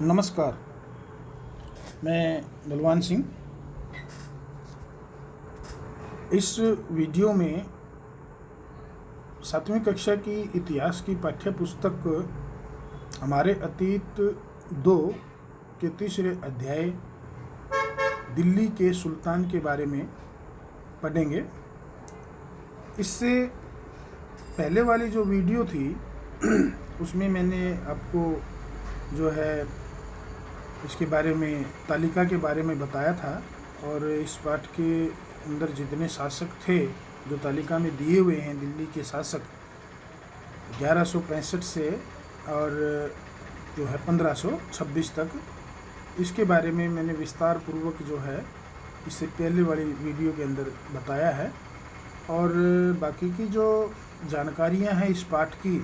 नमस्कार। मैं बलवान सिंह। इस वीडियो में 7वीं कक्षा की इतिहास की पाठ्य पुस्तक हमारे अतीत 2 के तीसरे अध्याय दिल्ली के सुल्तान के बारे में पढ़ेंगे। इससे पहले वाली जो वीडियो थी उसमें मैंने आपको जो है इसके बारे में, तालिका के बारे में बताया था, और इस पाठ के अंदर जितने शासक थे जो तालिका में दिए हुए हैं, दिल्ली के शासक 1165 से और जो है 1526 तक, इसके बारे में मैंने विस्तार पूर्वक जो है इससे पहले वाली वीडियो के अंदर बताया है। और बाकी की जो जानकारियां हैं इस पाठ की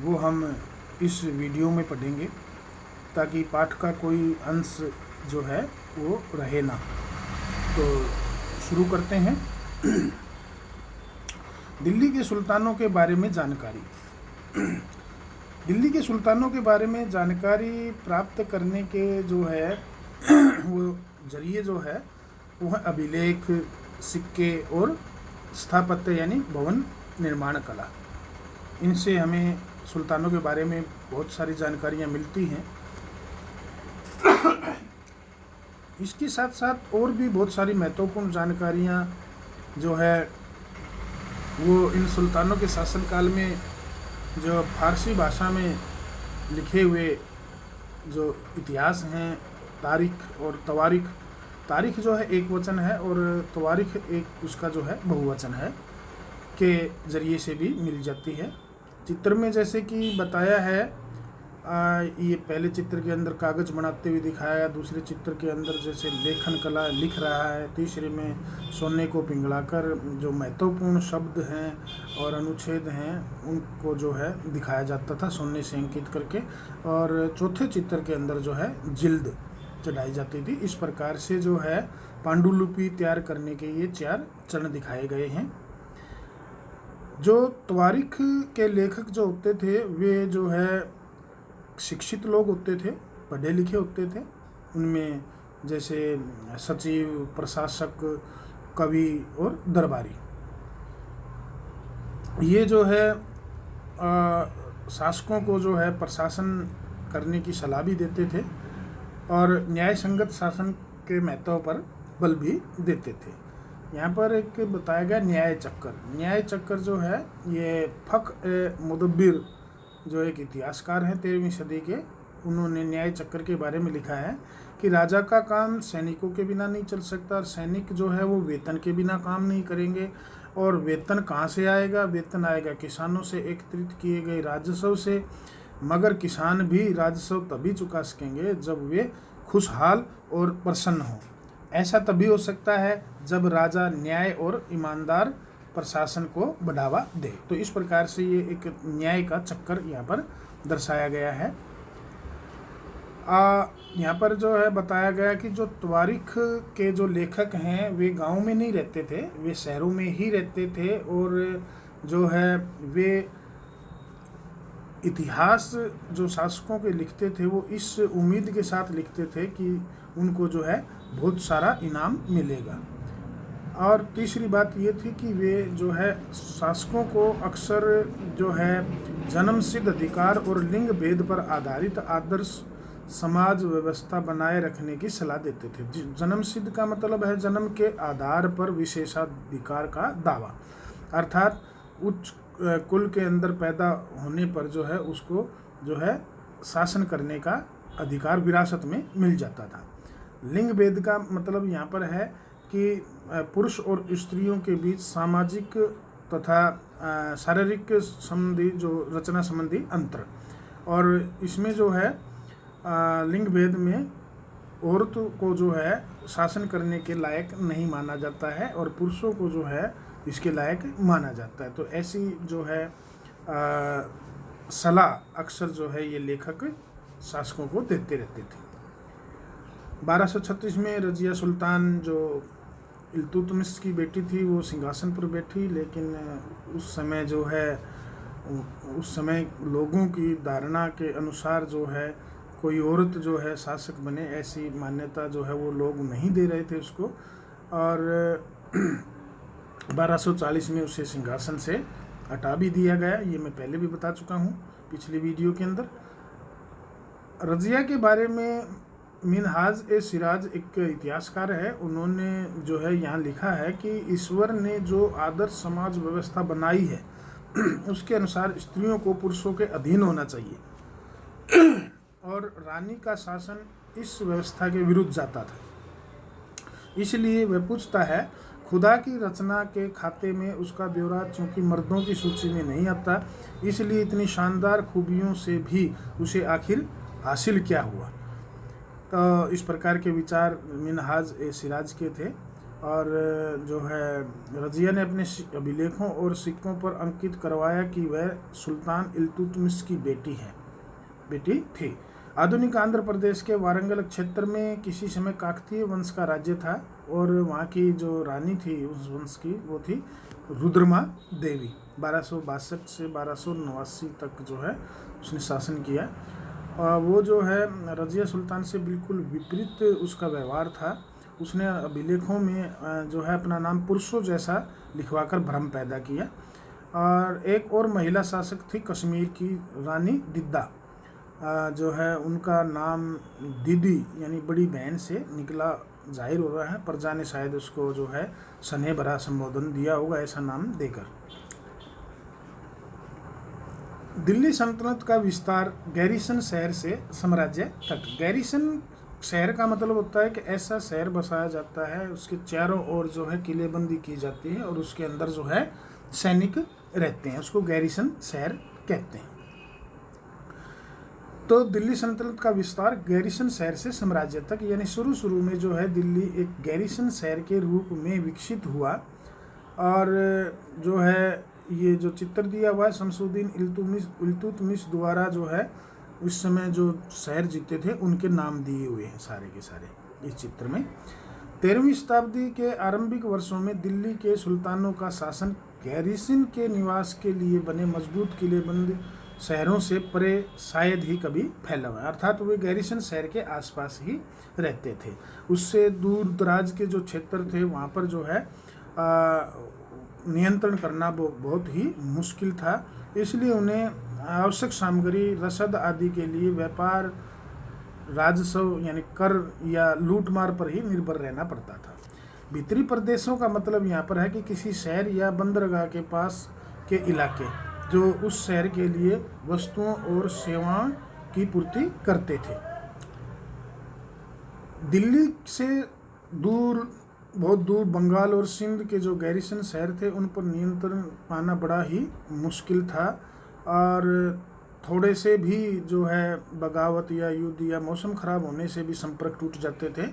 वो हम इस वीडियो में पढ़ेंगे, ताकि पाठ का कोई अंश जो है वो रहे ना। तो शुरू करते हैं। दिल्ली के सुल्तानों के बारे में जानकारी। दिल्ली के सुल्तानों के बारे में जानकारी प्राप्त करने के जो है वो जरिए जो है वो है अभिलेख, सिक्के और स्थापत्य यानी भवन निर्माण कला। इनसे हमें सुल्तानों के बारे में बहुत सारी जानकारियाँ मिलती हैं। इसके साथ साथ और भी बहुत सारी महत्वपूर्ण जानकारियाँ जो है वो इन सुल्तानों के शासनकाल में जो फारसी भाषा में लिखे हुए जो इतिहास हैं, तारीख और तवारीख। तारीख जो है एक वचन है और तवारीख एक उसका जो है बहुवचन है, के ज़रिए से भी मिल जाती है। चित्र में जैसे कि बताया है, ये पहले चित्र के अंदर कागज़ बनाते हुए दिखाया, दूसरे चित्र के अंदर जैसे लेखन कला लिख रहा है, तीसरे में सोने को पिघलाकर जो महत्वपूर्ण शब्द हैं और अनुच्छेद हैं उनको जो है दिखाया जाता था सोने से अंकित करके, और चौथे चित्र के अंदर जो है जिल्द चढ़ाई जाती थी। इस प्रकार से जो है पांडुलिपि तैयार करने के ये 4 चरण दिखाए गए हैं। जो तवारीख के लेखक जो होते थे वे जो है शिक्षित लोग होते थे, पढ़े लिखे होते थे। उनमें जैसे सचिव, प्रशासक, कवि और दरबारी, ये जो है शासकों को जो है प्रशासन करने की सलाह भी देते थे और न्याय संगत शासन के महत्व पर बल भी देते थे। यहाँ पर एक बताया गया न्याय चक्कर। न्याय चक्कर जो है ये फ़ख-ए-मुदब्बिर जो एक इतिहासकार हैं 13वीं सदी के, उन्होंने न्याय चक्कर के बारे में लिखा है कि राजा का काम सैनिकों के बिना नहीं चल सकता, और सैनिक जो है वो वेतन के बिना काम नहीं करेंगे। और वेतन कहाँ से आएगा? वेतन आएगा किसानों से एकत्रित किए गए राजस्व से, मगर किसान भी राजस्व तभी चुका सकेंगे जब वे खुशहाल और प्रसन्न हों। ऐसा तभी हो सकता है जब राजा न्याय और ईमानदार प्रशासन को बढ़ावा दे। तो इस प्रकार से ये एक न्याय का चक्कर यहाँ पर दर्शाया गया है। यहाँ पर जो है बताया गया कि जो तवारीख के जो लेखक हैं वे गांव में नहीं रहते थे, वे शहरों में ही रहते थे, और जो है वे इतिहास जो शासकों के लिखते थे वो इस उम्मीद के साथ लिखते थे कि उनको जो है बहुत सारा इनाम मिलेगा। और तीसरी बात ये थी कि वे जो है शासकों को अक्सर जो है जन्म सिद्ध अधिकार और लिंग भेद पर आधारित आदर्श समाज व्यवस्था बनाए रखने की सलाह देते थे। जन्म सिद्ध का मतलब है जन्म के आधार पर विशेषाधिकार का दावा, अर्थात उच्च कुल के अंदर पैदा होने पर जो है उसको जो है शासन करने का अधिकार विरासत में मिल जाता था। लिंग भेद का मतलब यहाँ पर है कि पुरुष और स्त्रियों के बीच सामाजिक तथा शारीरिक संबंधी जो रचना संबंधी अंतर, और इसमें जो है लिंग भेद में औरत को जो है शासन करने के लायक नहीं माना जाता है और पुरुषों को जो है इसके लायक माना जाता है। तो ऐसी जो है सलाह अक्सर जो है ये लेखक शासकों को देते रहते थे। 1236 में रजिया सुल्तान जो इल्तुतमिश की बेटी थी वो सिंहासन पर बैठी, लेकिन उस समय जो है उस समय लोगों की धारणा के अनुसार जो है कोई औरत जो है शासक बने, ऐसी मान्यता जो है वो लोग नहीं दे रहे थे उसको। और 1240 में उसे सिंहासन से हटा भी दिया गया। ये मैं पहले भी बता चुका हूँ पिछली वीडियो के अंदर। रज़िया के बारे में मिनहाज ए सिराज एक इतिहासकार है, उन्होंने जो है यहाँ लिखा है कि ईश्वर ने जो आदर्श समाज व्यवस्था बनाई है उसके अनुसार स्त्रियों को पुरुषों के अधीन होना चाहिए और रानी का शासन इस व्यवस्था के विरुद्ध जाता था। इसलिए वह पूछता है, खुदा की रचना के खाते में उसका ब्यौरा चूंकि मर्दों की सूची में नहीं आता, इसलिए इतनी शानदार खूबियों से भी उसे आखिर हासिल क्या हुआ। तो इस प्रकार के विचार मिनहाज ए सिराज के थे। और जो है रज़िया ने अपने अभिलेखों और सिक्कों पर अंकित करवाया कि वह सुल्तान इल्तुतमिश की बेटी थी। आधुनिक आंध्र प्रदेश के वारंगल क्षेत्र में किसी समय काकतीय वंश का राज्य था और वहाँ की जो रानी थी उस वंश की वो थी रुद्रमा देवी। 1262 से 1289 तक जो है उसने शासन किया। और वो जो है रज़िया सुल्तान से बिल्कुल विपरीत उसका व्यवहार था। उसने अभिलेखों में जो है अपना नाम पुरुषों जैसा लिखवाकर भ्रम पैदा किया। और एक और महिला शासक थी कश्मीर की रानी दिद्दा, जो है उनका नाम दीदी यानी बड़ी बहन से निकला जाहिर हो रहा है। प्रजा ने शायद उसको जो है स्नेह भरा संबोधन दिया होगा ऐसा नाम देकर। दिल्ली सल्तनत का विस्तार गैरिसन शहर से साम्राज्य तक। गैरिसन शहर का मतलब होता है कि ऐसा शहर बसाया जाता है, उसके चारों ओर जो है किलेबंदी की जाती है और उसके अंदर जो है सैनिक रहते हैं, उसको गैरिसन शहर कहते हैं। तो दिल्ली सल्तनत का विस्तार गैरिसन शहर से साम्राज्य तक, यानी शुरू में जो है दिल्ली एक गैरिसन शहर के रूप में विकसित हुआ। और जो है ये जो चित्र दिया हुआ है शमसुद्दीन इल्तुतमिश द्वारा जो है उस समय जो शहर जीते थे उनके नाम दिए हुए हैं सारे के सारे इस चित्र में। 13वीं शताब्दी के आरंभिक वर्षों में दिल्ली के सुल्तानों का शासन गैरिसन के निवास के लिए बने मजबूत किलेबंद शहरों से परे शायद ही कभी फैला हुआ, अर्थात वे गैरिसन शहर के आसपास ही रहते थे। उससे दूर दराज के जो क्षेत्र थे वहाँ पर जो है नियंत्रण करना बहुत ही मुश्किल था। इसलिए उन्हें आवश्यक सामग्री रसद आदि के लिए व्यापार, राजस्व यानी कर या लूटमार पर ही निर्भर रहना पड़ता था। भीतरी प्रदेशों का मतलब यहाँ पर है कि किसी शहर या बंदरगाह के पास के इलाके जो उस शहर के लिए वस्तुओं और सेवाओं की पूर्ति करते थे। दिल्ली से बहुत दूर बंगाल और सिंध के जो गैरिसन शहर थे उन पर नियंत्रण पाना बड़ा ही मुश्किल था। और थोड़े से भी जो है बगावत या युद्ध या मौसम ख़राब होने से भी संपर्क टूट जाते थे।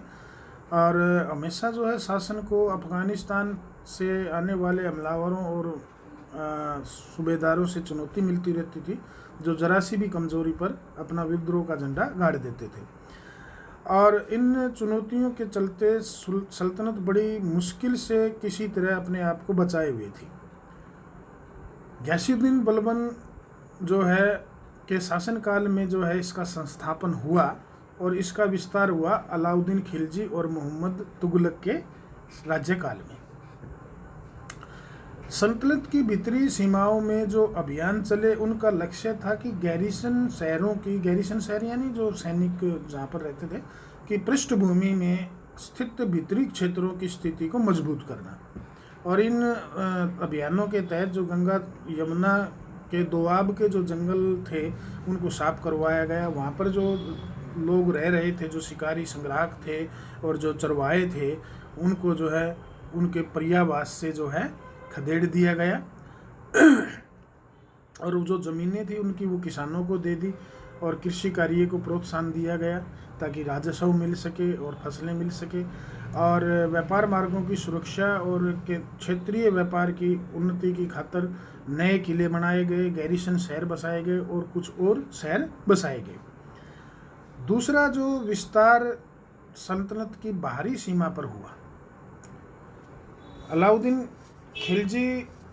और हमेशा जो है शासन को अफ़गानिस्तान से आने वाले हमलावरों और सूबेदारों से चुनौती मिलती रहती थी, जो जरा सी भी कमज़ोरी पर अपना विद्रोह का झंडा गाड़ देते थे। और इन चुनौतियों के चलते सल्तनत बड़ी मुश्किल से किसी तरह अपने आप को बचाए हुए थी। गयासुद्दीन बलबन जो है के शासनकाल में जो है इसका संस्थापन हुआ और इसका विस्तार हुआ अलाउद्दीन खिलजी और मोहम्मद तुगलक के राज्यकाल में। सल्तनत की भीतरी सीमाओं में जो अभियान चले उनका लक्ष्य था कि गैरिसन शहर यानी जो सैनिक जहाँ पर रहते थे कि पृष्ठभूमि में स्थित भीतरी क्षेत्रों की स्थिति को मजबूत करना। और इन अभियानों के तहत जो गंगा यमुना के दोआब के जो जंगल थे उनको साफ करवाया गया। वहाँ पर जो लोग रह रहे थे, जो शिकारी संग्राहक थे और जो चरवाहे थे, उनको जो है उनके पर्यावास से जो है खदेड़ दिया गया। और जो ज़मीनें थी उनकी वो किसानों को दे दी और कृषि कार्य को प्रोत्साहन दिया गया ताकि राजस्व मिल सके और फसलें मिल सके। और व्यापार मार्गों की सुरक्षा और क्षेत्रीय व्यापार की उन्नति की खातिर नए किले बनाए गए, गैरिसन शहर बसाए गए और कुछ और शहर बसाए गए। दूसरा जो विस्तार सल्तनत की बाहरी सीमा पर हुआ, अलाउद्दीन खिलजी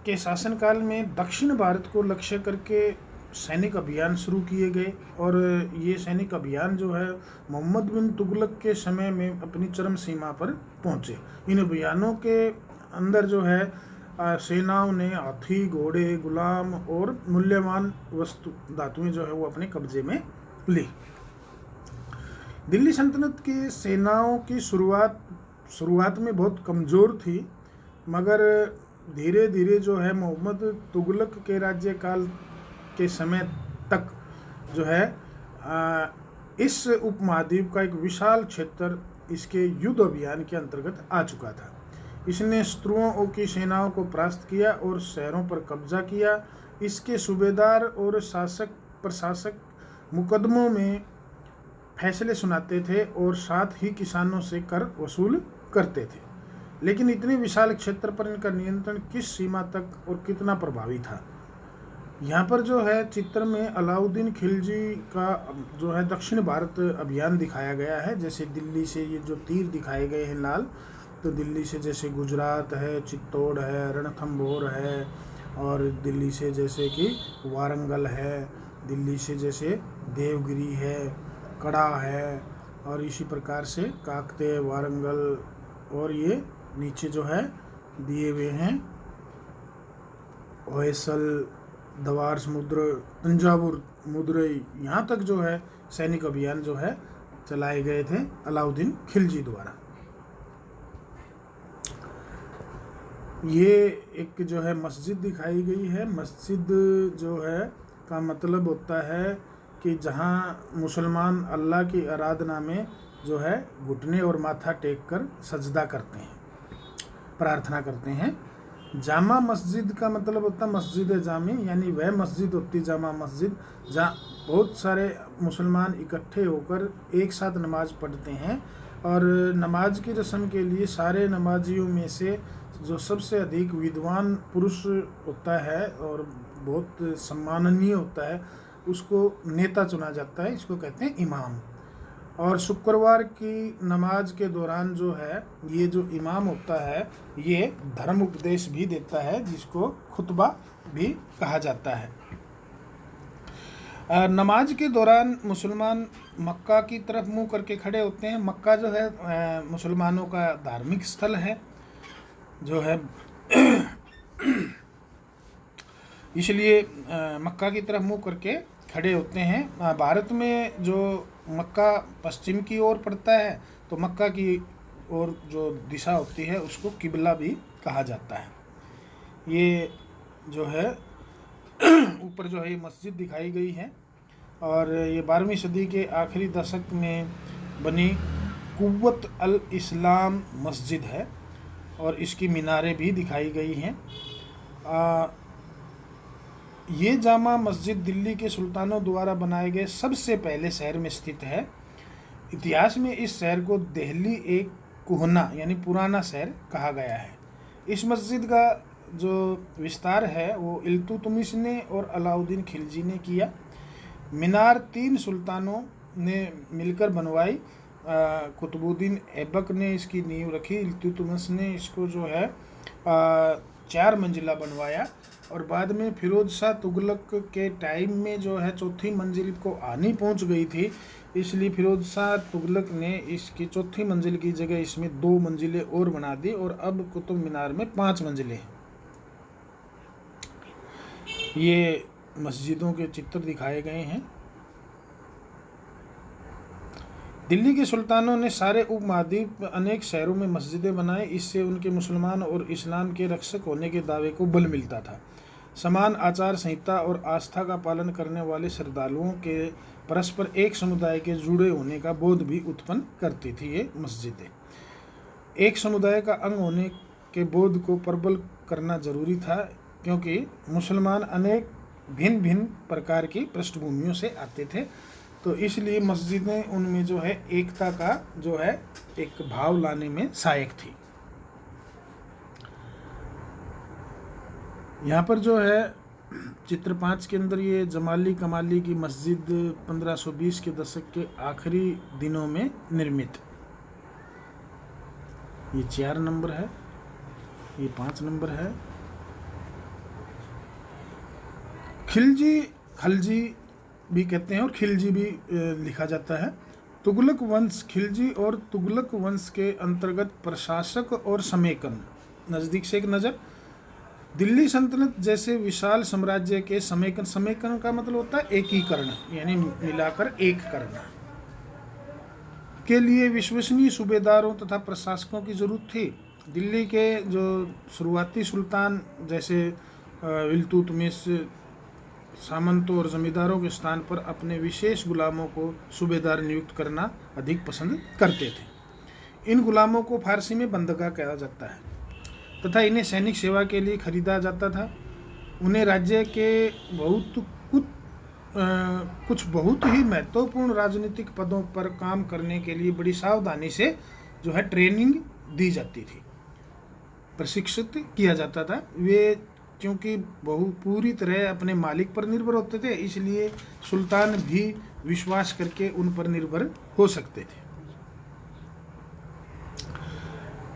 के शासनकाल में दक्षिण भारत को लक्ष्य करके सैनिक अभियान शुरू किए गए और ये सैनिक अभियान जो है मोहम्मद बिन तुगलक के समय में अपनी चरम सीमा पर पहुँचे। इन अभियानों के अंदर जो है सेनाओं ने हाथी, घोड़े, गुलाम और मूल्यवान वस्तु धातुएं जो है वो अपने कब्जे में ली। दिल्ली सल्तनत की सेनाओं की शुरुआत में बहुत कमज़ोर थी, मगर धीरे धीरे जो है मोहम्मद तुगलक के राज्यकाल के समय तक जो है इस उपमहाद्वीप का एक विशाल क्षेत्र इसके युद्ध अभियान के अंतर्गत आ चुका था। इसने शत्रुओं की सेनाओं को परास्त किया और शहरों पर कब्जा किया। इसके सूबेदार और शासक प्रशासक मुकदमों में फैसले सुनाते थे और साथ ही किसानों से कर वसूल करते थे। लेकिन इतने विशाल क्षेत्र पर इनका नियंत्रण किस सीमा तक और कितना प्रभावी था? यहाँ पर जो है चित्र में अलाउद्दीन खिलजी का जो है दक्षिण भारत अभियान दिखाया गया है। जैसे दिल्ली से ये जो तीर दिखाए गए हैं लाल, तो दिल्ली से जैसे गुजरात है, चित्तौड़ है, रणथंभौर है, और दिल्ली से जैसे कि वारंगल है, दिल्ली से जैसे देवगिरी है, कड़ा है, और इसी प्रकार से काकते, वारंगल, और ये नीचे जो है दिए हुए हैं होयसल, दवार समुद्र, तंजावुर, मदुरई, यहाँ तक जो है सैनिक अभियान जो है चलाए गए थे अलाउद्दीन खिलजी द्वारा। ये एक जो है मस्जिद दिखाई गई है। मस्जिद जो है का मतलब होता है कि जहाँ मुसलमान अल्लाह की आराधना में जो है घुटने और माथा टेक कर सजदा करते हैं, प्रार्थना करते हैं। जामा मस्जिद का मतलब होता है मस्जिद जामी, यानी वह मस्जिद होती जामा मस्जिद जहाँ बहुत सारे मुसलमान इकट्ठे होकर एक साथ नमाज पढ़ते हैं। और नमाज की रस्म के लिए सारे नमाजियों में से जो सबसे अधिक विद्वान पुरुष होता है और बहुत सम्माननीय होता है उसको नेता चुना जाता है, इसको कहते हैं इमाम। और शुक्रवार की नमाज के दौरान जो है ये जो इमाम होता है ये धर्म उपदेश भी देता है, जिसको खुतबा भी कहा जाता है। नमाज के दौरान मुसलमान मक्का की तरफ मुंह करके खड़े होते हैं। मक्का जो है मुसलमानों का धार्मिक स्थल है जो है इसलिए मक्का की तरफ मुंह करके खड़े होते हैं। भारत में जो मक्का पश्चिम की ओर पड़ता है तो मक्का की ओर जो दिशा होती है उसको किबला भी कहा जाता है। ये जो है ऊपर जो है ये मस्जिद दिखाई गई है और ये 12वीं सदी के आखिरी दशक में बनी कुव्वत अल इस्लाम मस्जिद है और इसकी मीनारें भी दिखाई गई हैं। ये जामा मस्जिद दिल्ली के सुल्तानों द्वारा बनाए गए सबसे पहले शहर में स्थित है। इतिहास में इस शहर को दिल्ली एक कुहना यानी पुराना शहर कहा गया है। इस मस्जिद का जो विस्तार है वो इल्तुतमिश ने और अलाउद्दीन खिलजी ने किया। मीनार 3 सुल्तानों ने मिलकर बनवाई। कुतुबुद्दीन ऐबक ने इसकी नींव रखी, इल्तुतमिश ने इसको जो है 4 मंजिला बनवाया और बाद में फिरोज शाह तुगलक के टाइम में जो है 4थी मंजिल को आनी पहुंच गई थी, इसलिए फिरोज शाह तुगलक ने इसकी 4थी मंजिल की जगह इसमें 2 मंजिलें और बना दी और अब कुतुब मीनार में 5 मंजिलें हैं। ये मस्जिदों के चित्र दिखाए गए हैं। दिल्ली के सुल्तानों ने सारे उपमहाद्वीप अनेक शहरों में मस्जिदें बनाए। इससे उनके मुसलमान और इस्लाम के रक्षक होने के दावे को बल मिलता था। समान आचार संहिता और आस्था का पालन करने वाले श्रद्धालुओं के परस्पर एक समुदाय के जुड़े होने का बोध भी उत्पन्न करती थी। ये मस्जिदें एक समुदाय का अंग होने के बोध को प्रबल करना जरूरी था, क्योंकि मुसलमान अनेक भिन्न भिन्न प्रकार की पृष्ठभूमियों से आते थे, तो इसलिए मस्जिदें उनमें जो है एकता का जो है एक भाव लाने में सहायक थी। यहाँ पर जो है चित्र 5 के अंदर ये जमाली कमाली की मस्जिद 1520 के दशक के आखिरी दिनों में निर्मित, ये 4 नंबर है, ये 5 नंबर है। खिलजी खलजी भी कहते हैं और खिलजी भी लिखा जाता है। तुगलक वंश, खिलजी और तुगलक वंश के अंतर्गत प्रशासक और समेकन। नज़दीक से एक नज़र, दिल्ली सल्तनत जैसे विशाल साम्राज्य के समेकन, समेकन का मतलब होता है एकीकरण, यानी मिलाकर एक करना, के लिए विश्वसनीय सूबेदारों तथा प्रशासकों की जरूरत थी। दिल्ली के जो शुरुआती सुल्तान जैसे इल्तुतमिश सामंतों और जमींदारों के स्थान पर अपने विशेष गुलामों को सूबेदार नियुक्त करना अधिक पसंद करते थे। इन गुलामों को फारसी में बंदगा कहा जाता है तथा इन्हें सैनिक सेवा के लिए खरीदा जाता था। उन्हें राज्य के कुछ बहुत ही महत्वपूर्ण राजनीतिक पदों पर काम करने के लिए बड़ी सावधानी से जो है ट्रेनिंग दी जाती थी, प्रशिक्षित किया जाता था। वे क्योंकि पूरी तरह अपने मालिक पर निर्भर होते थे, इसलिए सुल्तान भी विश्वास करके उन पर निर्भर हो सकते थे।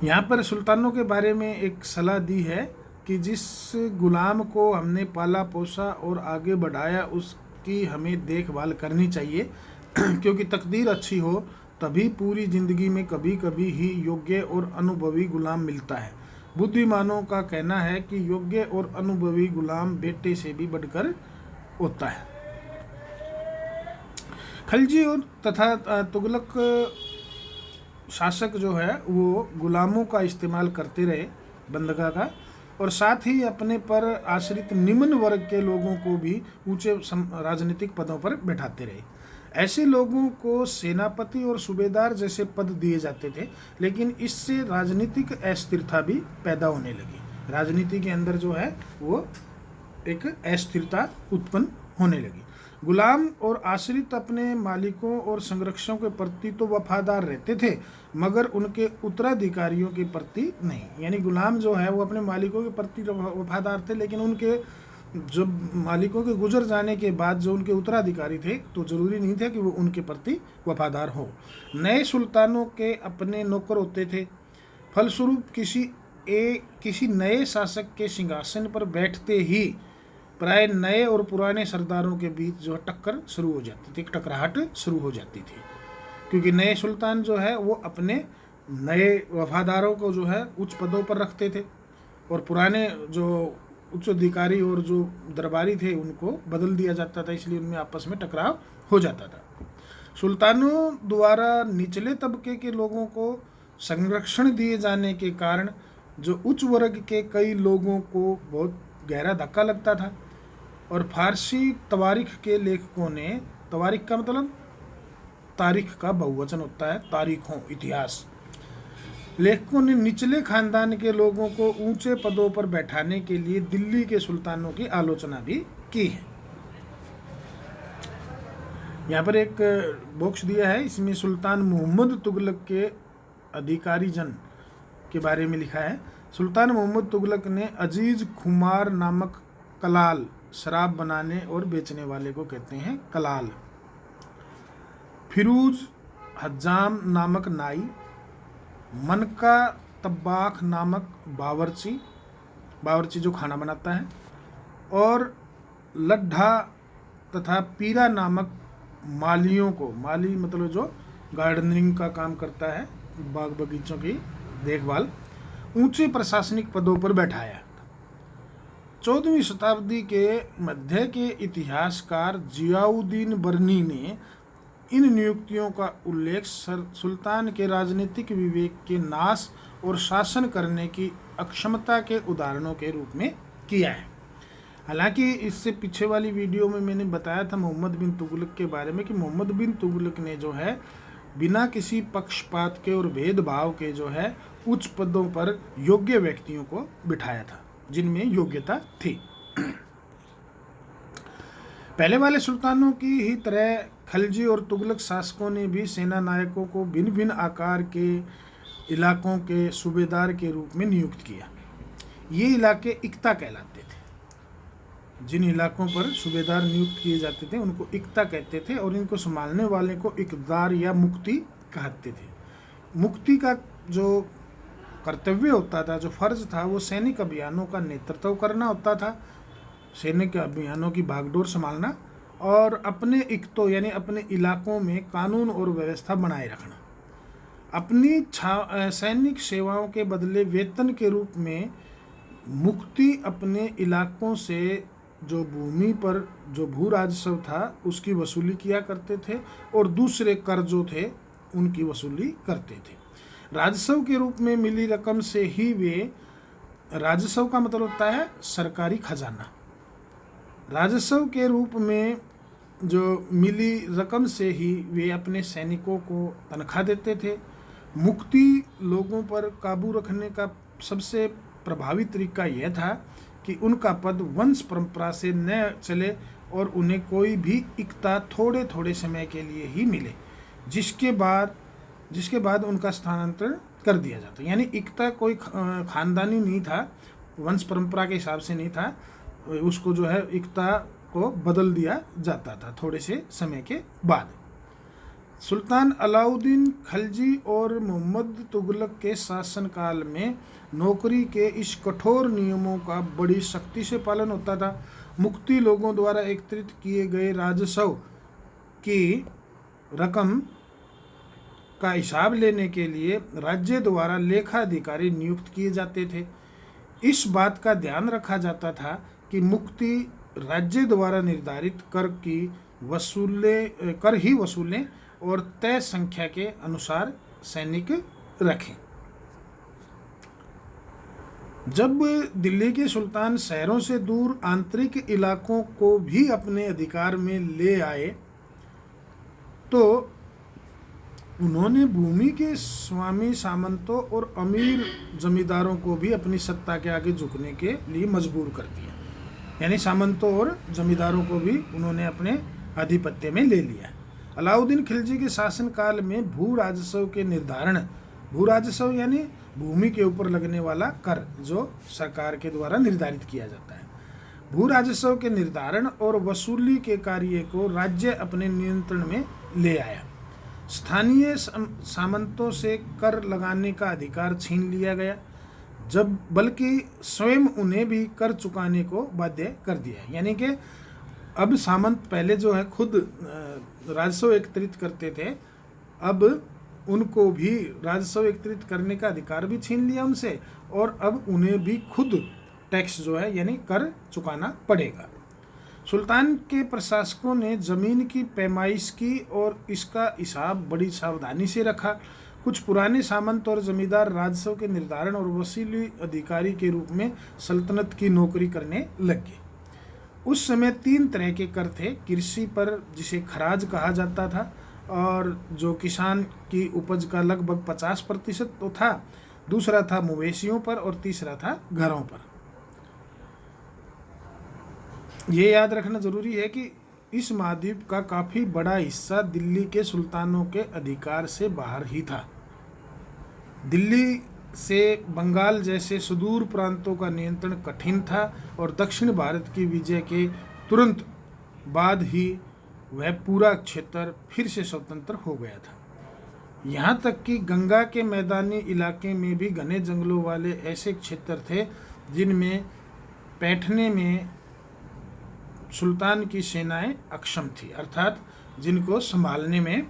यहाँ पर सुल्तानों के बारे में एक सलाह दी है कि जिस गुलाम को हमने पाला पोसा और आगे बढ़ाया उसकी हमें देखभाल करनी चाहिए, क्योंकि तकदीर अच्छी हो तभी पूरी जिंदगी में कभी कभी ही योग्य और अनुभवी गुलाम मिलता है। बुद्धिमानों का कहना है कि योग्य और अनुभवी गुलाम बेटे से भी बढ़कर होता है। खलजी और तथा तुगलक शासक जो है वो गुलामों का इस्तेमाल करते रहे, बंदगा का, और साथ ही अपने पर आश्रित निम्न वर्ग के लोगों को भी ऊंचे राजनीतिक पदों पर बैठाते रहे। ऐसे लोगों को सेनापति और सूबेदार जैसे पद दिए जाते थे, लेकिन इससे राजनीतिक अस्थिरता भी पैदा होने लगी। राजनीति के अंदर जो है वो एक अस्थिरता उत्पन्न होने लगी। गुलाम और आश्रित अपने मालिकों और संरक्षकों के प्रति तो वफादार रहते थे, मगर उनके उत्तराधिकारियों के प्रति नहीं। यानी गुलाम जो है वो अपने मालिकों के प्रति वफादार थे, लेकिन उनके जो मालिकों के गुजर जाने के बाद जो उनके उत्तराधिकारी थे तो जरूरी नहीं था कि वो उनके प्रति वफादार हो। नए सुल्तानों के अपने नौकर होते थे। फलस्वरूप किसी नए शासक के सिंहासन पर बैठते ही प्राय नए और पुराने सरदारों के बीच जो टक्कर शुरू हो जाती थी, टकराहट शुरू हो जाती थी, क्योंकि नए सुल्तान जो है वो अपने नए वफादारों को जो है उच्च पदों पर रखते थे और पुराने जो उच्च अधिकारी और जो दरबारी थे उनको बदल दिया जाता था, इसलिए उनमें आपस में टकराव हो जाता था। सुल्तानों द्वारा निचले तबके के लोगों को संरक्षण दिए जाने के कारण जो उच्च वर्ग के कई लोगों को बहुत गहरा धक्का लगता था और फारसी तवारीख के लेखकों ने, तवारीख का मतलब तारीख का बहुवचन होता है, तारीखों, इतिहास, लेखकों ने निचले खानदान के लोगों को ऊंचे पदों पर बैठाने के लिए दिल्ली के सुल्तानों की आलोचना भी की है। यहाँ पर एक बॉक्स दिया है, इसमें सुल्तान मोहम्मद तुगलक के अधिकारी जन के बारे में लिखा है। सुल्तान मोहम्मद तुगलक ने अजीज खुमार नामक कलाल, शराब बनाने और बेचने वाले को कहते हैं कलाल, फिरूज हज्जाम नामक नाई, मनका तब्बाख नामक बावर्ची जो खाना बनाता है, और लड्ढा तथा पीरा नामक मालियों को, माली मतलब जो गार्डनिंग का काम करता है, बाग बगीचों की देखभाल, ऊंचे प्रशासनिक पदों पर बैठाया। 14वीं शताब्दी के मध्य के इतिहासकार जियाउद्दीन बर्नी ने इन नियुक्तियों का उल्लेख सुल्तान के राजनीतिक विवेक के नाश और शासन करने की अक्षमता के उदाहरणों के रूप में किया है। हालांकि इससे पीछे वाली वीडियो में मैंने बताया था मोहम्मद बिन तुगलक के बारे में कि मोहम्मद बिन तुगलक ने जो है बिना किसी पक्षपात के और भेदभाव के जो है उच्च पदों पर योग्य व्यक्तियों को बिठाया था जिनमें योग्यता थी। पहले वाले सुल्तानों की ही तरह खलजी और तुगलक शासकों ने भी सेना नायकों को भिन्न भिन्न आकार के इलाकों के सूबेदार के रूप में नियुक्त किया। ये इलाके इक्ता कहलाते थे। जिन इलाकों पर सूबेदार नियुक्त किए जाते थे उनको इक्ता कहते थे और इनको संभालने वाले को इकदार या मुक्ति कहते थे। मुक्ति का जो कर्तव्य होता था, जो फर्ज था, वो सैनिक अभियानों का नेतृत्व करना होता था, सैनिक अभियानों की भागडोर संभालना, और अपने इक्तो यानी अपने इलाकों में कानून और व्यवस्था बनाए रखना। अपनी सैनिक सेवाओं के बदले वेतन के रूप में मुक्ति अपने इलाकों से जो भूमि पर जो भू राजस्व था उसकी वसूली किया करते थे और दूसरे कर जो थे उनकी वसूली करते थे। राजस्व के रूप में मिली रकम से ही वे, राजस्व का मतलब होता है सरकारी खजाना, राजस्व के रूप में जो मिली रकम से ही वे अपने सैनिकों को तनख्वाह देते थे। मुक्ति लोगों पर काबू रखने का सबसे प्रभावी तरीका यह था कि उनका पद वंश परंपरा से न चले और उन्हें कोई भी इक्ता थोड़े थोड़े समय के लिए ही मिले, जिसके बाद उनका स्थानांतरण कर दिया जाता। यानी इक्ता कोई खानदानी नहीं था, वंश परंपरा के हिसाब से नहीं था, उसको जो है इक्ता को बदल दिया जाता था थोड़े से समय के बाद। सुल्तान अलाउद्दीन खिलजी और मोहम्मद तुगलक के शासनकाल में नौकरी के इस कठोर नियमों का बड़ी सख्ती से पालन होता था। मुक्ति लोगों द्वारा एकत्रित किए गए राजस्व की रकम का हिसाब लेने के लिए राज्य द्वारा लेखाधिकारी नियुक्त किए जाते थे। इस बात का ध्यान रखा जाता था कि मुक्ति राज्य द्वारा निर्धारित कर ही वसूलें और तय संख्या के अनुसार सैनिक रखें। जब दिल्ली के सुल्तान शहरों से दूर आंतरिक इलाकों को भी अपने अधिकार में ले आए तो उन्होंने भूमि के स्वामी सामंतों और अमीर जमींदारों को भी अपनी सत्ता के आगे झुकने के लिए मजबूर कर दिया। यानी सामंतों और जमींदारों को भी उन्होंने अपने आधिपत्य में ले लिया। अलाउद्दीन खिलजी के शासनकाल में भू राजस्व के निर्धारण, भू राजस्व यानी भूमि के ऊपर लगने वाला कर जो सरकार के द्वारा निर्धारित किया जाता है, भू राजस्व के निर्धारण और वसूली के कार्य को राज्य अपने नियंत्रण में ले आया। स्थानीय सामंतों से कर लगाने का अधिकार छीन लिया गया, जब बल्कि स्वयं उन्हें भी कर चुकाने को बाध्य कर दिया। यानी कि अब सामंत पहले जो है खुद राजस्व एकत्रित करते थे, अब उनको भी राजस्व एकत्रित करने का अधिकार भी छीन लिया उनसे और अब उन्हें भी खुद टैक्स जो है यानी कर चुकाना पड़ेगा। सुल्तान के प्रशासकों ने ज़मीन की पैमाइश की और इसका हिसाब बड़ी सावधानी से रखा। कुछ पुराने सामंत और जमींदार राजस्व के निर्धारण और वसूली अधिकारी के रूप में सल्तनत की नौकरी करने लग गए। उस समय 3 तरह के कर थे। कृषि पर, जिसे खराज कहा जाता था और जो किसान की उपज का लगभग 50% तो था, दूसरा था मवेशियों पर और तीसरा था घरों पर। ये याद रखना जरूरी है कि इस महाद्वीप का काफ़ी बड़ा हिस्सा दिल्ली के सुल्तानों के अधिकार से बाहर ही था। दिल्ली से बंगाल जैसे सुदूर प्रांतों का नियंत्रण कठिन था और दक्षिण भारत की विजय के तुरंत बाद ही वह पूरा क्षेत्र फिर से स्वतंत्र हो गया था। यहाँ तक कि गंगा के मैदानी इलाके में भी घने जंगलों वाले ऐसे क्षेत्र थे जिनमें बैठने में सुल्तान की सेनाएं अक्षम थी, अर्थात जिनको संभालने में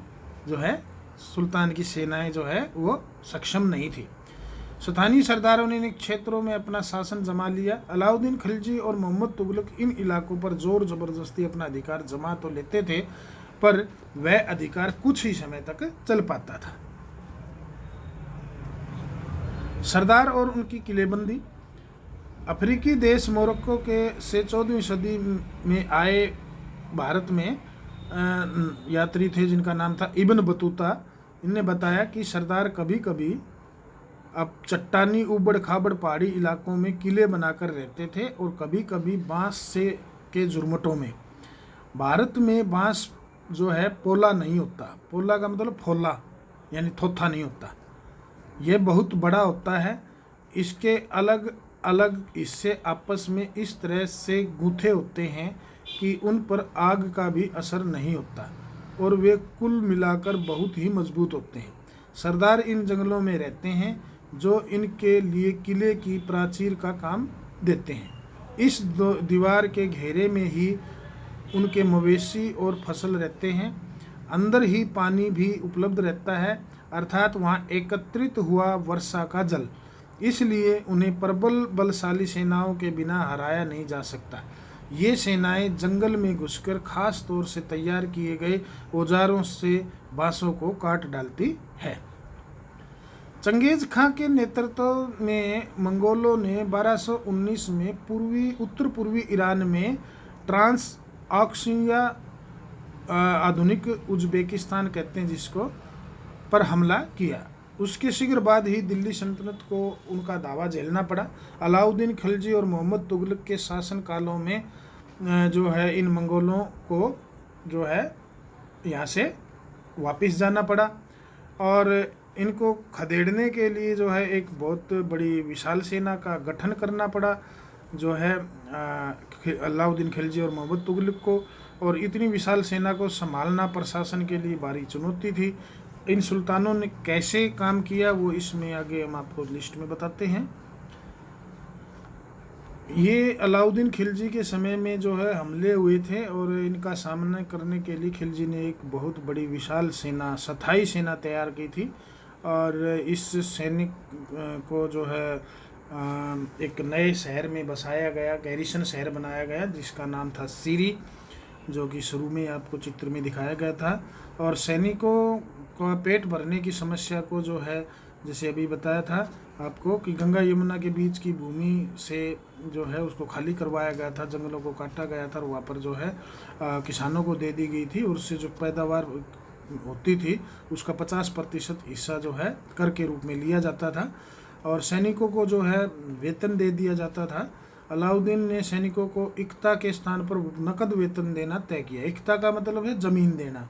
जो है सुल्तान की सेनाएं जो है वो सक्षम नहीं थी। स्थानीय सरदारों ने इन क्षेत्रों में अपना शासन जमा लिया। अलाउद्दीन खिलजी और मोहम्मद तुगलक इन इलाकों पर जोर जबरदस्ती अपना अधिकार जमा तो लेते थे, पर वह अधिकार कुछ ही समय तक चल पाता था। सरदार और उनकी किलेबंदी। अफ्रीकी देश मोरक्को के से 14वीं सदी में आए भारत में यात्री थे जिनका नाम था इब्न बतूता। इनने बताया कि सरदार कभी कभी अब चट्टानी उबड़ खाबड़ पहाड़ी इलाकों में किले बनाकर रहते थे और कभी कभी बांस से के झुरमुटों में। भारत में बांस जो है पोला नहीं होता, पोला का मतलब फोला यानी थोथा नहीं होता, यह बहुत बड़ा होता है। इसके अलग अलग हिस्से आपस में इस तरह से गूंथे होते हैं कि उन पर आग का भी असर नहीं होता और वे कुल मिलाकर बहुत ही मजबूत होते हैं। सरदार इन जंगलों में रहते हैं जो इनके लिए किले की प्राचीर का काम देते हैं। इस दीवार के घेरे में ही उनके मवेशी और फसल रहते हैं। अंदर ही पानी भी उपलब्ध रहता है, अर्थात वहाँ एकत्रित हुआ वर्षा का जल। इसलिए उन्हें प्रबल बलशाली सेनाओं के बिना हराया नहीं जा सकता। ये सेनाएं जंगल में घुसकर खास तौर से तैयार किए गए औजारों से बांसों को काट डालती है। चंगेज खां के नेतृत्व में मंगोलों ने 1219 में उत्तर पूर्वी ईरान में ट्रांस ऑक्सिया, आधुनिक उज्बेकिस्तान कहते हैं जिसको, पर हमला किया। उसके शीघ्र बाद ही दिल्ली सल्तनत को उनका दावा झेलना पड़ा। अलाउद्दीन खिलजी और मोहम्मद तुगलक के शासन कालों में जो है इन मंगोलों को जो है यहाँ से वापस जाना पड़ा और इनको खदेड़ने के लिए जो है एक बहुत बड़ी विशाल सेना का गठन करना पड़ा जो है अलाउद्दीन खिलजी और मोहम्मद तुगलक को। और इतनी विशाल सेना को संभालना प्रशासन के लिए भारी चुनौती थी। इन सुल्तानों ने कैसे काम किया वो इसमें आगे हम आपको लिस्ट में बताते हैं। ये अलाउद्दीन खिलजी के समय में जो है हमले हुए थे और इनका सामना करने के लिए खिलजी ने एक बहुत बड़ी विशाल सेना, स्थायी सेना तैयार की थी। और इस सैनिक को जो है एक नए शहर में बसाया गया, गैरिसन शहर बनाया गया जिसका नाम था सीरी, जो कि शुरू में आपको चित्र में दिखाया गया था। और सैनिकों का पेट भरने की समस्या को जो है, जैसे अभी बताया था आपको कि गंगा यमुना के बीच की भूमि से जो है उसको खाली करवाया गया था, जंगलों को काटा गया था और वहाँ पर जो है किसानों को दे दी गई थी और उससे जो पैदावार होती थी उसका 50% हिस्सा जो है कर के रूप में लिया जाता था और सैनिकों को जो है वेतन दे दिया जाता था। अलाउद्दीन ने सैनिकों को इक्ता के स्थान पर नकद वेतन देना तय किया। इक्ता का मतलब है ज़मीन देना,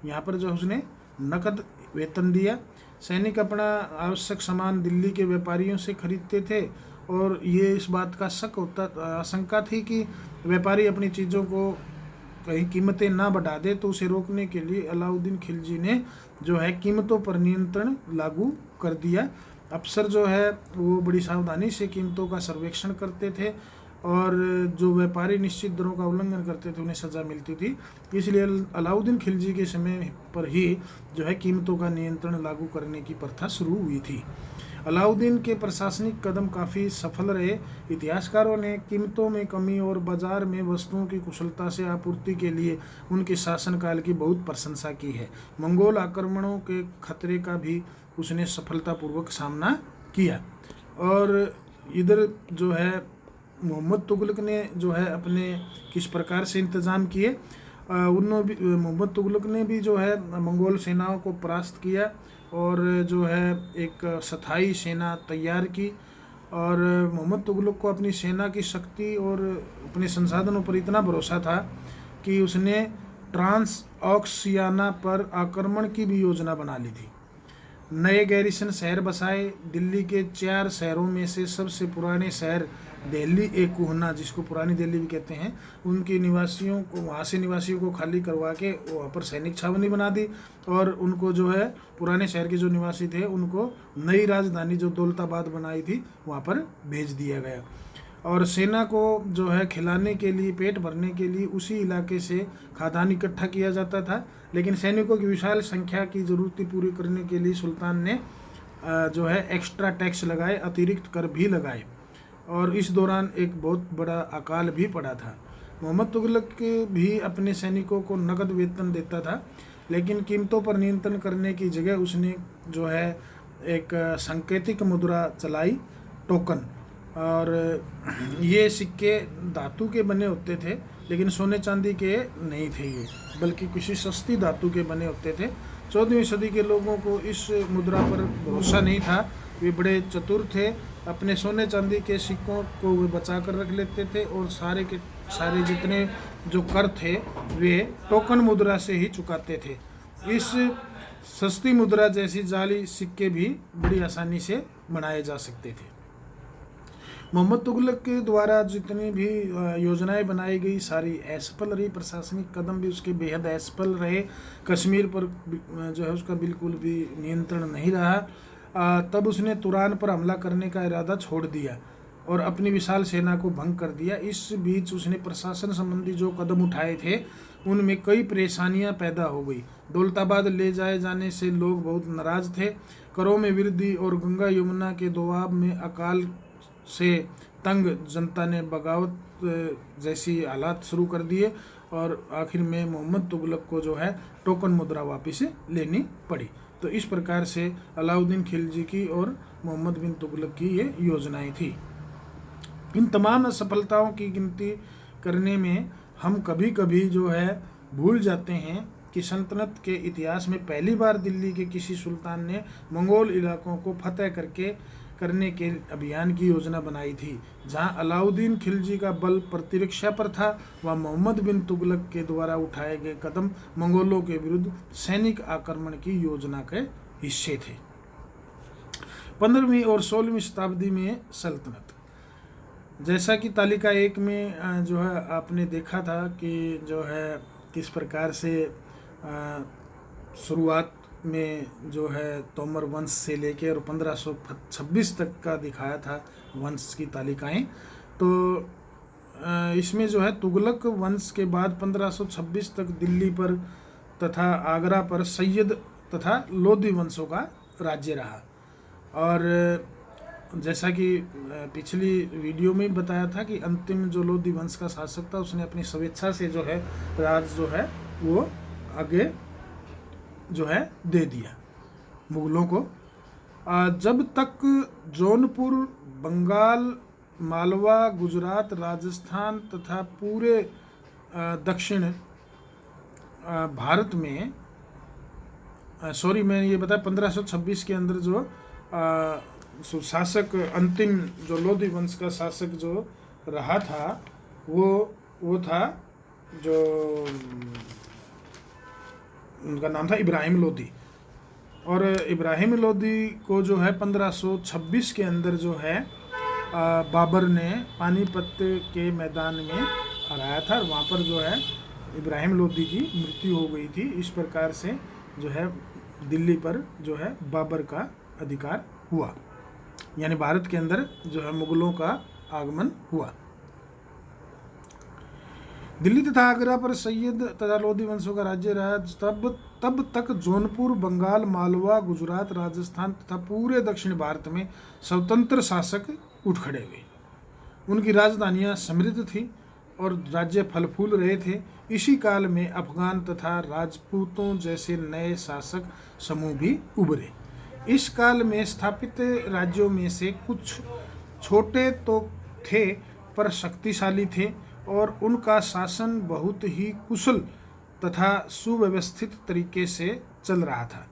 यहाँ पर जो उसने नकद वेतन दिया। सैनिक अपना आवश्यक सामान दिल्ली के व्यापारियों से खरीदते थे और ये इस बात का आशंका थी कि व्यापारी अपनी चीज़ों को कहीं कीमतें ना बढ़ा दे, तो उसे रोकने के लिए अलाउद्दीन खिलजी ने जो है कीमतों पर नियंत्रण लागू कर दिया। अफसर जो है वो बड़ी सावधानी से कीमतों का सर्वेक्षण करते थे और जो व्यापारी निश्चित दरों का उल्लंघन करते थे उन्हें सज़ा मिलती थी। इसलिए अलाउद्दीन खिलजी के समय पर ही जो है कीमतों का नियंत्रण लागू करने की प्रथा शुरू हुई थी। अलाउद्दीन के प्रशासनिक कदम काफ़ी सफल रहे। इतिहासकारों ने कीमतों में कमी और बाजार में वस्तुओं की कुशलता से आपूर्ति के लिए उनके शासनकाल की बहुत प्रशंसा की है। मंगोल आक्रमणों के खतरे का भी उसने सफलतापूर्वक सामना किया। और इधर जो है मोहम्मद तुगलक ने जो है अपने किस प्रकार से इंतज़ाम किए, मोहम्मद तुगलक ने भी जो है मंगोल सेनाओं को परास्त किया और जो है एक स्थायी सेना तैयार की। और मोहम्मद तुगलक को अपनी सेना की शक्ति और अपने संसाधनों पर इतना भरोसा था कि उसने ट्रांस ऑक्सियाना पर आक्रमण की भी योजना बना ली थी। नए गैरिसन शहर बसाए। दिल्ली के 4 शहरों में से सबसे पुराने शहर दिल्ली एक कुहना, जिसको पुरानी दिल्ली भी कहते हैं, उनके निवासियों को वहाँ से निवासियों को खाली करवा के वहाँ पर सैनिक छावनी बना दी और उनको जो है पुराने शहर के जो निवासी थे उनको नई राजधानी जो दौलताबाद बनाई थी वहाँ पर भेज दिया गया। और सेना को जो है खिलाने के लिए, पेट भरने के लिए उसी इलाके से खाद्यान्न इकट्ठा किया जाता था। लेकिन सैनिकों की विशाल संख्या की ज़रूरतें पूरी करने के लिए सुल्तान ने जो है एक्स्ट्रा टैक्स लगाए, अतिरिक्त कर भी लगाए और इस दौरान एक बहुत बड़ा अकाल भी पड़ा था। मोहम्मद तुगलक भी अपने सैनिकों को नकद वेतन देता था, लेकिन कीमतों पर नियंत्रण करने की जगह उसने जो है एक सांकेतिक मुद्रा चलाई, टोकन। और ये सिक्के धातु के बने होते थे, लेकिन सोने चांदी के नहीं थे ये, बल्कि किसी सस्ती धातु के बने होते थे। 14वीं सदी के लोगों को इस मुद्रा पर भरोसा नहीं था, वे बड़े चतुर थे। अपने सोने चांदी के सिक्कों को वे बचा कर रख लेते थे और सारे के सारे जितने जो कर थे वे टोकन मुद्रा से ही चुकाते थे। इस सस्ती मुद्रा जैसी जाली सिक्के भी बड़ी आसानी से बनाए जा सकते थे। मोहम्मद तुगलक के द्वारा जितनी भी योजनाएं बनाई गई सारी असफल रही। प्रशासनिक कदम भी उसके बेहद असफल रहे। कश्मीर पर जो है उसका बिल्कुल भी नियंत्रण नहीं रहा। तब उसने तुरान पर हमला करने का इरादा छोड़ दिया और अपनी विशाल सेना को भंग कर दिया। इस बीच उसने प्रशासन संबंधी जो कदम उठाए थे उनमें कई परेशानियां पैदा हो गई। दौलताबाद ले जाए जाने से लोग बहुत नाराज थे। करों में वृद्धि और गंगा यमुना के दोआब में अकाल से तंग जनता ने बगावत जैसी हालात शुरू कर दिए और आखिर में मोहम्मद तुगलक को जो है टोकन मुद्रा वापस लेनी पड़ी। तो इस प्रकार से अलाउद्दीन खिलजी की और मोहम्मद बिन तुगलक की ये योजनाएं थी। इन तमाम असफलताओं की गिनती करने में हम कभी कभी जो है भूल जाते हैं कि सल्तनत के इतिहास में पहली बार दिल्ली के किसी सुल्तान ने मंगोल इलाकों को फतह करने के अभियान की योजना बनाई थी। जहां अलाउद्दीन खिलजी का बल प्रतिरक्षा पर था, वह मोहम्मद बिन तुगलक के द्वारा उठाए गए कदम मंगोलों के विरुद्ध सैनिक आक्रमण की योजना के हिस्से थे। 15वीं और 16वीं शताब्दी में सल्तनत, जैसा कि तालिका 1 में जो है आपने देखा था कि जो है किस प्रकार से शुरुआत में जो है तोमर वंश से लेके और 1526 तक का दिखाया था वंश की तालिकाएं। तो इसमें जो है तुगलक वंश के बाद 1526 तक दिल्ली पर तथा आगरा पर सैयद तथा लोधी वंशों का राज्य रहा। और जैसा कि पिछली वीडियो में बताया था कि अंतिम जो लोधी वंश का शासक था उसने अपनी स्वेच्छा से जो है राज जो है वो आगे जो है दे दिया मुगलों को। जब तक जौनपुर, बंगाल, मालवा, गुजरात, राजस्थान तथा पूरे दक्षिण भारत में मैंने ये बताया 1526 के अंदर जो शासक अंतिम जो लोधी वंश का शासक जो रहा था वो था जो उनका नाम था इब्राहिम लोधी। और इब्राहिम लोधी को जो है 1526 के अंदर जो है बाबर ने पानीपत के मैदान में हराया था और वहाँ पर जो है इब्राहिम लोधी की मृत्यु हो गई थी। इस प्रकार से जो है दिल्ली पर जो है बाबर का अधिकार हुआ, यानी भारत के अंदर जो है मुगलों का आगमन हुआ। दिल्ली तथा आगरा पर सैयद तथा लोधी वंशों का राज्य रहा। तब तक जौनपुर, बंगाल, मालवा, गुजरात, राजस्थान तथा पूरे दक्षिण भारत में स्वतंत्र शासक उठ खड़े हुए। उनकी राजधानियां समृद्ध थी और राज्य फल फूल रहे थे। इसी काल में अफगान तथा राजपूतों जैसे नए शासक समूह भी उभरे। इस काल में स्थापित राज्यों में से कुछ छोटे तो थे पर शक्तिशाली थे और उनका शासन बहुत ही कुशल तथा सुव्यवस्थित तरीके से चल रहा था।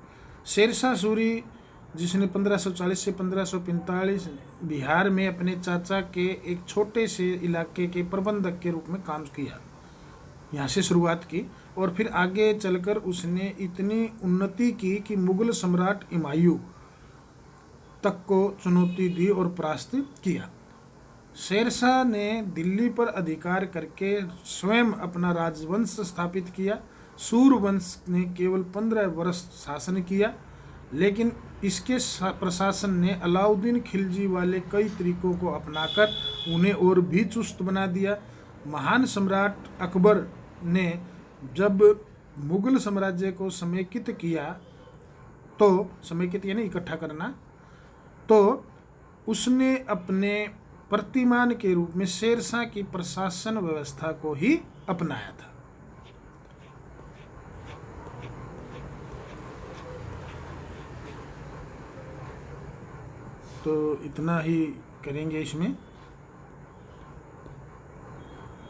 शेरशाह सूरी, जिसने 1540 से 1545 बिहार में अपने चाचा के एक छोटे से इलाके के प्रबंधक के रूप में काम किया, यहाँ से शुरुआत की और फिर आगे चलकर उसने इतनी उन्नति की कि मुगल सम्राट हुमायूं तक को चुनौती दी और परास्त किया। शेरशाह ने दिल्ली पर अधिकार करके स्वयं अपना राजवंश स्थापित किया। सूर वंश ने केवल 15 वर्ष शासन किया, लेकिन इसके प्रशासन ने अलाउद्दीन खिलजी वाले कई तरीकों को अपनाकर उन्हें और भी चुस्त बना दिया। महान सम्राट अकबर ने जब मुगल साम्राज्य को समेकित किया, तो समेकित यानी इकट्ठा करना, तो उसने अपने प्रतिमान के रूप में शेरशाह की प्रशासन व्यवस्था को ही अपनाया था। तो इतना ही करेंगे इसमें।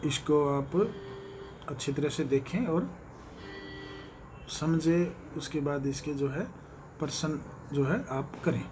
इसको आप अच्छी तरह से देखें और समझें, उसके बाद इसके जो है प्रश्न जो है आप करें।